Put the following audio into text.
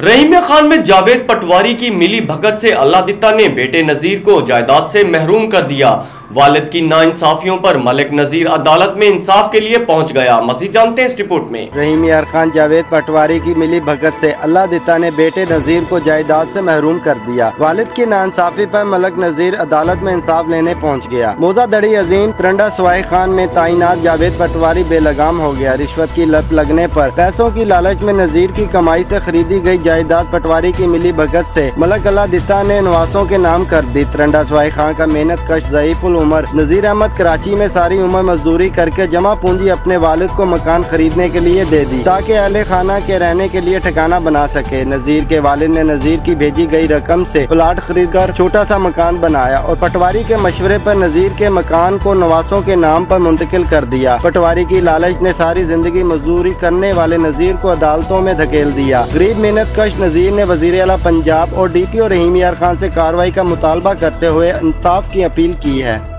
रहीम खान में जावेद पटवारी की मिली भगत से अल्लाह दित्ता ने बेटे नजीर को जायदाद से महरूम कर दिया। वालिद की नाइंसाफियों पर मलिक नजीर अदालत में इंसाफ के लिए पहुंच गया। मज़ीद जानते हैं इस रिपोर्ट में। रहीम खान जावेद पटवारी की मिली भगत से अल्लाह दित्ता ने बेटे नजीर को जायदाद से महरूम कर दिया। वालिद की नाइंसाफी पर मलिक नजीर अदालत में इंसाफ लेने पहुंच गया। मोजा दड़ी अजीम तरंडा स्वाई खान में तैनात जावेद पटवारी बेलगाम हो गया। रिश्वत की लत लगने पर पैसों की लालच में नजीर की कमाई से खरीदी गई जायदाद पटवारी की मिली भगत से मलिक अल्लाह दित्ता ने नवासों के नाम कर दी। तरंडा स्वाई खान का मेहनत कश ज़ईफुल उमर नजीर अहमद कराची में सारी उम्र मजदूरी करके जमा पूंजी अपने वालिद को मकान खरीदने के लिए दे दी ताकि अहले खाना के रहने के लिए ठिकाना बना सके। नजीर के वालिद ने नजीर की भेजी गई रकम से प्लाट खरीदकर छोटा सा मकान बनाया और पटवारी के मशवरे पर नजीर के मकान को नवासों के नाम पर मुंतकिल कर दिया। पटवारी की लालच ने सारी जिंदगी मजदूरी करने वाले नजीर को अदालतों में धकेल दिया। गरीब मेहनत कश नजीर ने वजीर आला पंजाब और DPO रहीम खान से कार्रवाई का मुतालबा करते हुए इंसाफ की अपील की है।